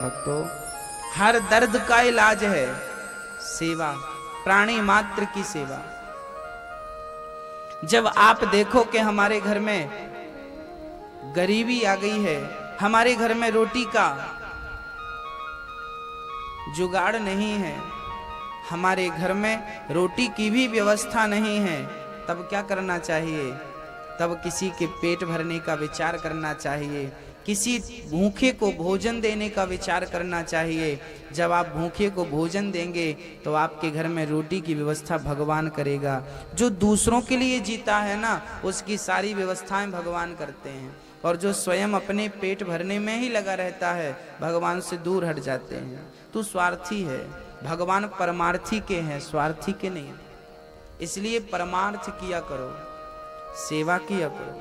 तो हर दर्द का इलाज है सेवा, प्राणी मात्र की सेवा। जब आप देखो कि हमारे घर में गरीबी आ गई है, हमारे घर में रोटी का जुगाड़ नहीं है, हमारे घर में रोटी की भी व्यवस्था नहीं है, तब क्या करना चाहिए? तब किसी के पेट भरने का विचार करना चाहिए, किसी भूखे को भोजन देने का विचार करना चाहिए। जब आप भूखे को भोजन देंगे तो आपके घर में रोटी की व्यवस्था भगवान करेगा। जो दूसरों के लिए जीता है ना, उसकी सारी व्यवस्थाएं भगवान करते हैं, और जो स्वयं अपने पेट भरने में ही लगा रहता है भगवान से दूर हट जाते हैं। तू स्वार्थी है, भगवान परमार्थी के हैं, स्वार्थी के नहीं। इसलिए परमार्थ किया करो, सेवा किया करो,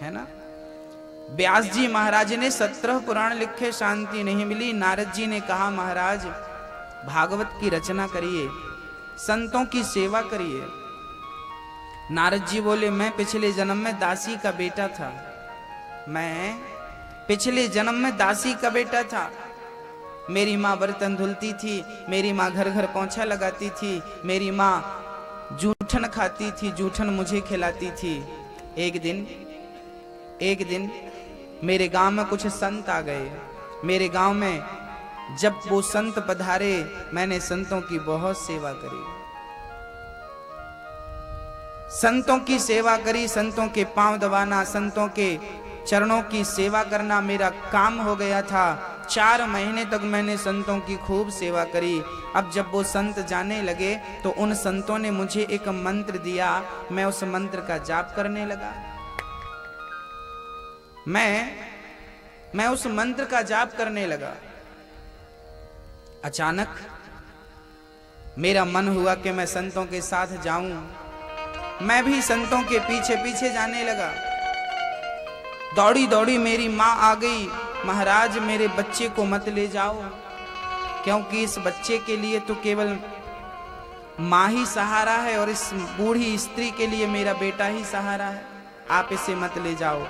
है ना। व्यास जी महाराज ने 17 पुराण लिखे, शांति नहीं मिली। नारद जी ने कहा महाराज भागवत की रचना करिए, संतों की सेवा करिए। नारद जी बोले मैं पिछले जन्म में दासी का बेटा था, मैं पिछले जन्म में दासी का बेटा था। मेरी माँ बर्तन धुलती थी, मेरी माँ घर घर पोंछा लगाती थी, मेरी माँ जूठन खाती थी, जूठन मुझे खिलाती थी। एक दिन मेरे गांव में कुछ संत आ गए। मेरे गांव में जब वो संत पधारे, मैंने संतों की बहुत सेवा करी, संतों की सेवा करी। संतों के पांव दबाना, संतों के चरणों की सेवा करना मेरा काम हो गया था। 4 महीने तक मैंने संतों की खूब सेवा करी। अब जब वो संत जाने लगे तो उन संतों ने मुझे एक मंत्र दिया, मैं उस मंत्र का जाप करने लगा। मैं उस मंत्र का जाप करने लगा। अचानक मेरा मन हुआ कि मैं संतों के साथ जाऊं। मैं भी संतों के पीछे पीछे जाने लगा। दौड़ी दौड़ी मेरी माँ आ गई, महाराज मेरे बच्चे को मत ले जाओ, क्योंकि इस बच्चे के लिए तो केवल माँ ही सहारा है, और इस बूढ़ी स्त्री के लिए मेरा बेटा ही सहारा है, आप इसे मत ले जाओ।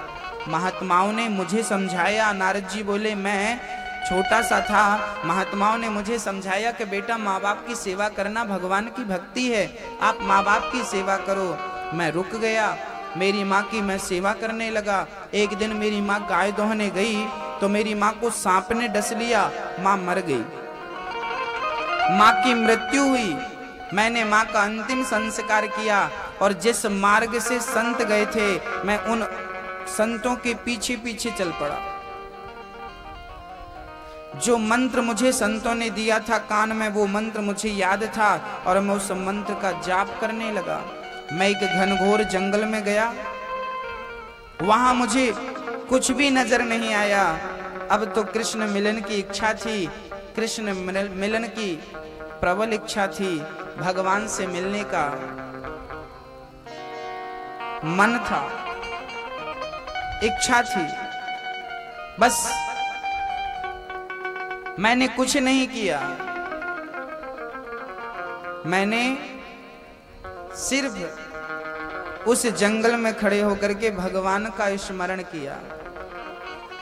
महात्माओं ने मुझे समझाया। नारद जी बोले मैं छोटा सा था, महात्माओं ने मुझे समझाया कि बेटा माँ बाप की सेवा करना भगवान की भक्ति है, आप माँ बाप की सेवा करो। मैं रुक गया, मेरी माँ की मैं सेवा करने लगा। एक दिन मेरी माँ गाय दोहने गई तो मेरी माँ को सांप ने डस लिया, माँ मर गई, माँ की मृत्यु हुई। मैंने माँ का अंतिम संस्कार किया, और जिस मार्ग से संत गए थे मैं उन संतों के पीछे पीछे चल पड़ा। जो मंत्र मुझे संतों ने दिया था कान में, वो मंत्र मुझे याद था, और मैं उस मंत्र का जाप करने लगा। मैं एक घनघोर जंगल में गया, वहां मुझे कुछ भी नजर नहीं आया। अब तो कृष्ण मिलन की इच्छा थी, कृष्ण मिलन की प्रबल इच्छा थी, भगवान से मिलने का मन था, इच्छा थी। बस मैंने कुछ नहीं किया, मैंने सिर्फ उस जंगल में खड़े होकर के भगवान का स्मरण किया।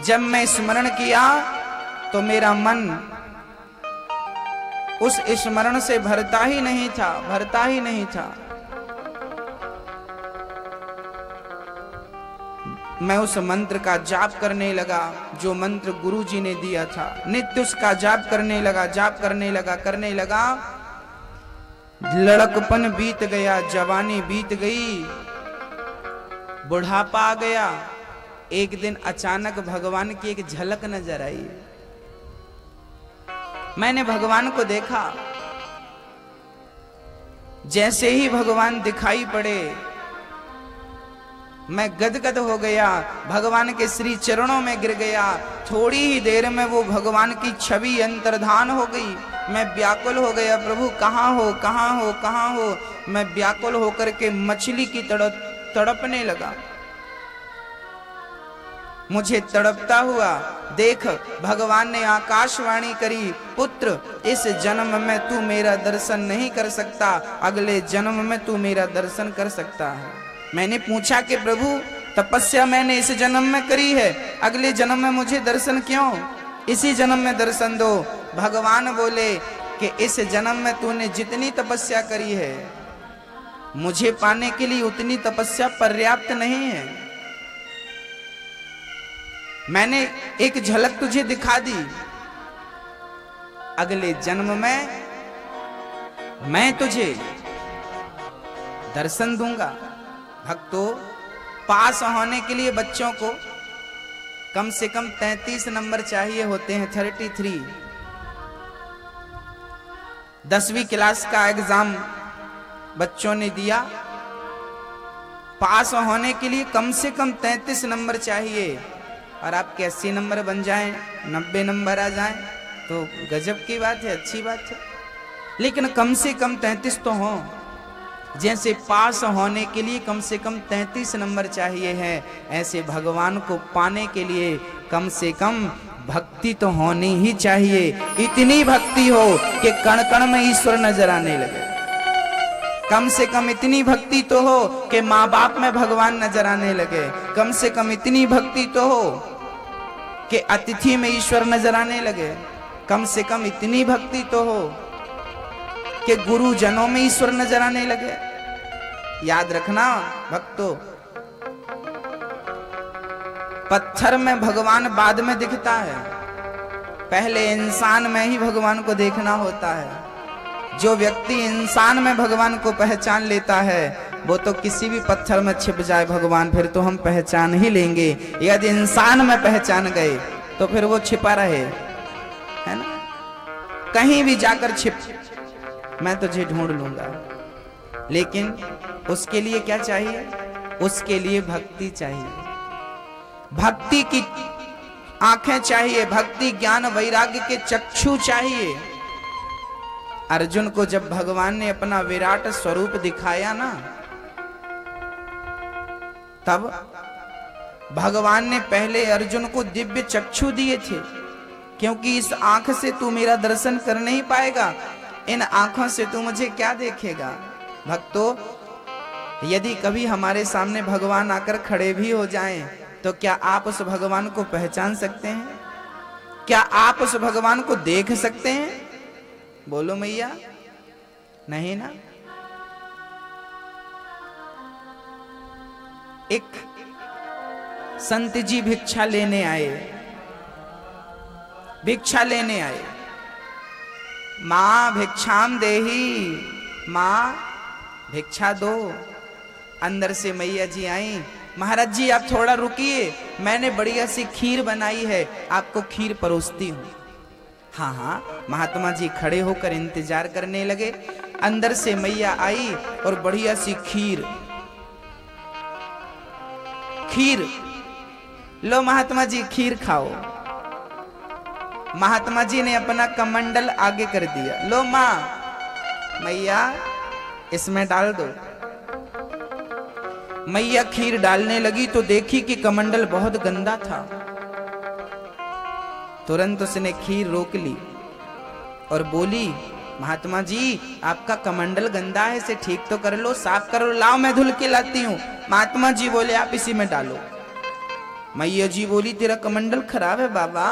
जब मैं स्मरण किया तो मेरा मन उस स्मरण से भरता ही नहीं था। मैं उस मंत्र का जाप करने लगा, जो मंत्र गुरु जी ने दिया था। नित्य उसका जाप करने लगा। लड़कपन बीत गया, जवानी बीत गई, बुढ़ापा आ गया। एक दिन अचानक भगवान की एक झलक नजर आई। मैंने भगवान को देखा। जैसे ही भगवान दिखाई पड़े मैं गदगद हो गया, भगवान के श्री चरणों में गिर गया। थोड़ी ही देर में वो भगवान की छवि अंतर्धान हो गई। मैं व्याकुल हो गया, प्रभु कहाँ हो। मैं व्याकुल होकर के मछली की तड़पने लगा। मुझे तड़पता हुआ देख भगवान ने आकाशवाणी करी, पुत्र इस जन्म में तू मेरा दर्शन नहीं कर सकता, अगले जन्म में तू मेरा दर्शन कर सकता है। मैंने पूछा कि प्रभु तपस्या मैंने इस जन्म में करी है, अगले जन्म में मुझे दर्शन क्यों? इसी जन्म में दर्शन दो। भगवान बोले कि इस जन्म में तूने जितनी तपस्या करी है, मुझे पाने के लिए उतनी तपस्या पर्याप्त नहीं है। मैंने एक झलक तुझे दिखा दी, अगले जन्म में मैं तुझे दर्शन दूंगा। भक्तों, पास होने के लिए बच्चों को कम से कम 33 नंबर चाहिए होते हैं, 33। 10वीं क्लास का एग्जाम बच्चों ने दिया, पास होने के लिए कम से कम 33 नंबर चाहिए। और आपके 80 नंबर बन जाएं, 90 नंबर आ जाएं तो गजब की बात है, अच्छी बात है। लेकिन कम से कम 33 तो हो। जैसे पास होने के लिए कम से कम 33 नंबर चाहिए है, ऐसे भगवान को पाने के लिए कम से कम भक्ति तो होनी ही चाहिए। इतनी भक्ति हो कि कण कण में ईश्वर नजर आने लगे। कम से कम इतनी भक्ति तो हो कि माँ बाप में भगवान नजर आने लगे। कम से कम इतनी भक्ति तो हो कि अतिथि में ईश्वर नजर आने लगे। कम से कम इतनी भक्ति तो हो कि गुरुजनों में ईश्वर नजर आने लगे। याद रखना भक्तों, पत्थर में भगवान बाद में दिखता है, पहले इंसान में ही भगवान को देखना होता है। जो व्यक्ति इंसान में भगवान को पहचान लेता है, वो तो किसी भी पत्थर में छिप जाए भगवान, फिर तो हम पहचान ही लेंगे। यदि इंसान में पहचान गए तो फिर वो छिपा रहे, है ना, कहीं भी जाकर छिप, मैं तुझे ढूंढ लूंगा। लेकिन उसके लिए क्या चाहिए? उसके लिए भक्ति चाहिए, भक्ति की आंखें चाहिए, भक्ति ज्ञान वैराग्य के चक्षु चाहिए। अर्जुन को जब भगवान ने अपना विराट स्वरूप दिखाया ना, तब भगवान ने पहले अर्जुन को दिव्य चक्षु दिए थे, क्योंकि इस आंख से तू मेरा दर्शन कर नहीं पाएगा, इन आंखों से तू मुझे क्या देखेगा। भक्तों, यदि कभी हमारे सामने भगवान आकर खड़े भी हो जाएं, तो क्या आप उस भगवान को पहचान सकते हैं? क्या आप उस भगवान को देख सकते हैं? बोलो मैया, नहीं ना। एक संत जी भिक्षा लेने आए, भिक्षा लेने आए। मां भिक्षाम देही, मां भिक्षा दो। अंदर से मैया जी आई, महाराज जी आप थोड़ा रुकिए, मैंने बढ़िया सी खीर बनाई है, आपको खीर परोसती हूं। हाँ हाँ, महात्मा जी खड़े होकर इंतजार करने लगे। अंदर से मैया आई और बढ़िया सी खीर, खीर लो महात्मा जी, खीर खाओ। महात्मा जी ने अपना कमंडल आगे कर दिया, लो मां, मैया इसमें डाल दो। मैया खीर डालने लगी तो देखी कि कमंडल बहुत गंदा था। तुरंत उसने खीर रोक ली और बोली, महात्मा जी आपका कमंडल गंदा है, इसे ठीक तो कर लो, साफ करो, लाओ मैं धुल के लाती हूं। महात्मा जी बोले आप इसी में डालो। मैया जी बोली तेरा कमंडल खराब है बाबा,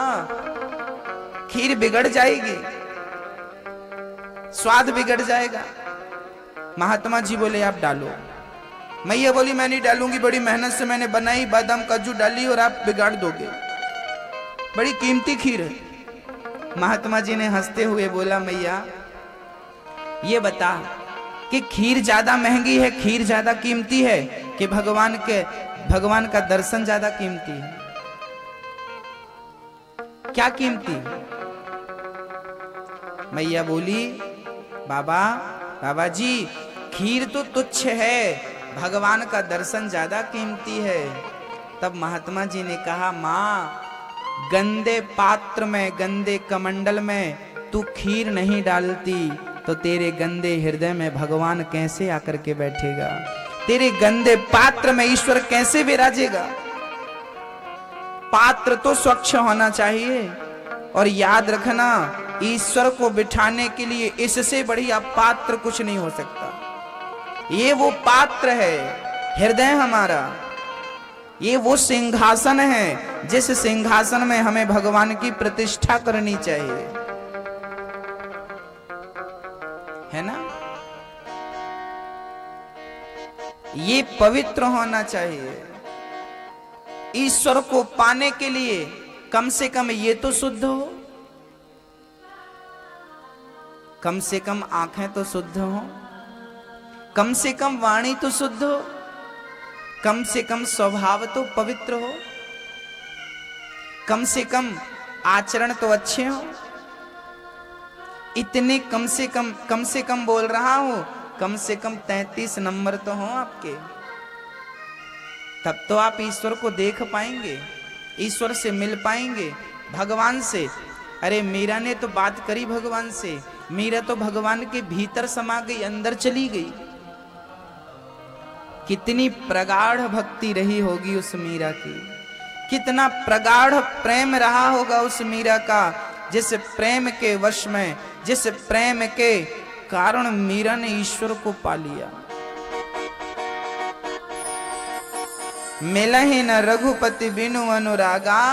खीर बिगड़ जाएगी, स्वाद बिगड़ जाएगा। महात्मा जी बोले आप डालो। मैया बोली मैं नहीं डालूंगी, बड़ी मेहनत से मैंने बनाई, बादाम काजू डाली और आप बिगाड़ दोगे, बड़ी कीमती खीर है। महात्मा जी ने हंसते हुए बोला, मैया ये बता कि खीर ज्यादा महंगी है, खीर ज्यादा कीमती है कि भगवान का दर्शन ज्यादा कीमती है? क्या कीमती? मैया बोली, बाबा जी खीर तो तुच्छ है, भगवान का दर्शन ज्यादा कीमती है। तब महात्मा जी ने कहा, मां गंदे पात्र में, गंदे कमंडल में तू खीर नहीं डालती तो तेरे गंदे हृदय में भगवान कैसे आकर के बैठेगा? तेरे गंदे पात्र में ईश्वर कैसे विराजेगा? पात्र तो स्वच्छ होना चाहिए। और याद रखना, ईश्वर को बिठाने के लिए इससे बढ़िया पात्र कुछ नहीं हो सकता। ये वो पात्र है, हृदय हमारा, ये वो सिंहासन है जिस सिंहासन में हमें भगवान की प्रतिष्ठा करनी चाहिए, है ना, ये पवित्र होना चाहिए। ईश्वर को पाने के लिए कम से कम ये तो शुद्ध हो, कम से कम आंखें तो शुद्ध हो, कम से कम वाणी तो शुद्ध हो, कम से कम स्वभाव तो पवित्र हो, कम से कम आचरण तो अच्छे हो। इतने कम से कम बोल रहा हूं, कम से कम 33 नंबर तो हो आपके, तब तो आप ईश्वर को देख पाएंगे, ईश्वर से मिल पाएंगे, भगवान से। अरे मीरा ने तो बात करी भगवान से, मीरा तो भगवान के भीतर समा गई, अंदर चली गई। कितनी प्रगाढ़ भक्ति रही होगी उस मीरा की, कितना प्रगाढ़ प्रेम रहा होगा उस मीरा का, जिस प्रेम के वश में, जिस प्रेम के कारण मीरा ने ईश्वर को पा लिया। मिलहि न रघुपति बिनु अनुरागा,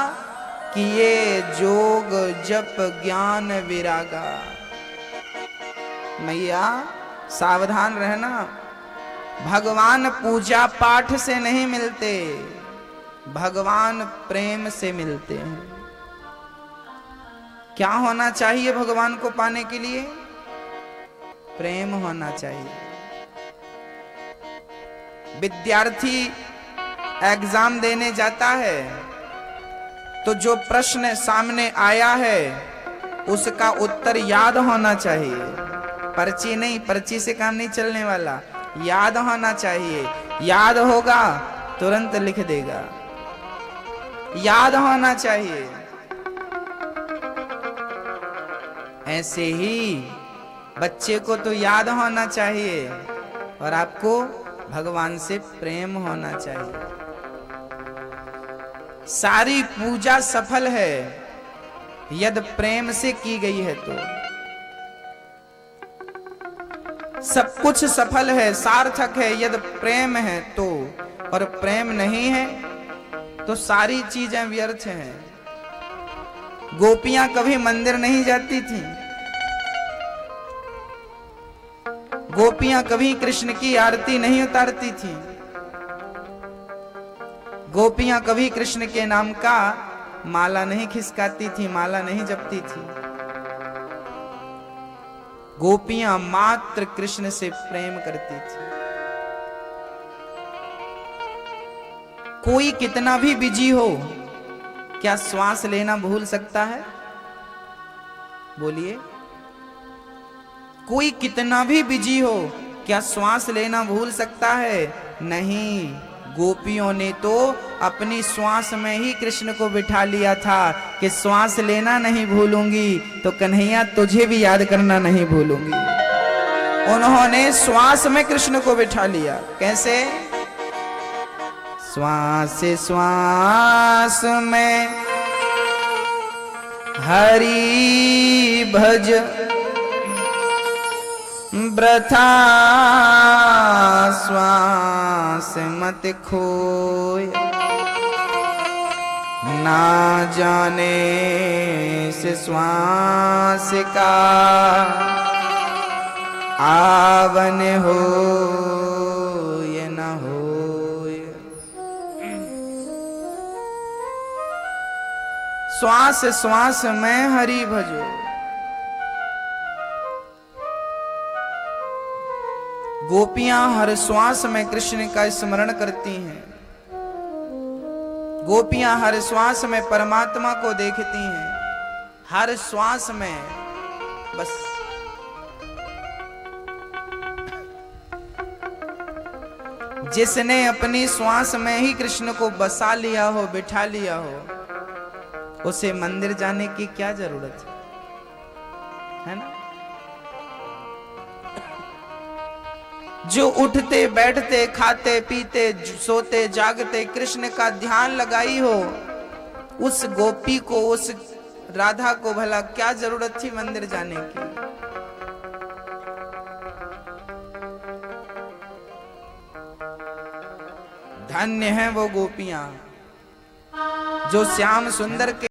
किए जोग जप ज्ञान विरागा। मैया सावधान रहना, भगवान पूजा पाठ से नहीं मिलते, भगवान प्रेम से मिलते हैं। क्या होना चाहिए भगवान को पाने के लिए? प्रेम होना चाहिए। विद्यार्थी एग्जाम देने जाता है तो जो प्रश्न सामने आया है उसका उत्तर याद होना चाहिए, पर्ची नहीं, पर्ची से काम नहीं चलने वाला, याद होना चाहिए। याद होगा तुरंत लिख देगा, याद होना चाहिए। ऐसे ही बच्चे को तो याद होना चाहिए और आपको भगवान से प्रेम होना चाहिए। सारी पूजा सफल है यदि प्रेम से की गई है तो, सब कुछ सफल है, सार्थक है यदि प्रेम है तो, और प्रेम नहीं है तो सारी चीजें व्यर्थ हैं। गोपियां कभी मंदिर नहीं जाती थीं, गोपियां कभी कृष्ण की आरती नहीं उतारती थीं, गोपियां कभी कृष्ण के नाम का माला नहीं खिसकाती थी, माला नहीं जपती थी। गोपियां मात्र कृष्ण से प्रेम करती थी। कोई कितना भी बिजी हो, क्या श्वास लेना भूल सकता है? बोलिए। कोई कितना भी बिजी हो, क्या श्वास लेना भूल सकता है? नहीं। गोपियों ने तो अपनी श्वास में ही कृष्ण को बिठा लिया था कि श्वास लेना नहीं भूलूंगी तो कन्हैया तुझे भी याद करना नहीं भूलूंगी। उन्होंने श्वास में कृष्ण को बिठा लिया। कैसे? श्वास श्वास में हरि भज, वृथा श्वास मत खोय, ना जाने से श्वास का आवन हो ये न हो। श्वास श्वास में हरि भजो। गोपियां हर श्वास में कृष्ण का स्मरण करती हैं, गोपियां हर श्वास में परमात्मा को देखती हैं, हर श्वास में। बस जिसने अपनी श्वास में ही कृष्ण को बसा लिया हो, बिठा लिया हो, उसे मंदिर जाने की क्या जरूरत है ना? जो उठते बैठते खाते पीते सोते जागते कृष्ण का ध्यान लगाई हो, उस गोपी को, उस राधा को भला क्या जरूरत थी मंदिर जाने की? धन्य हैं वो गोपियां जो श्याम सुंदर के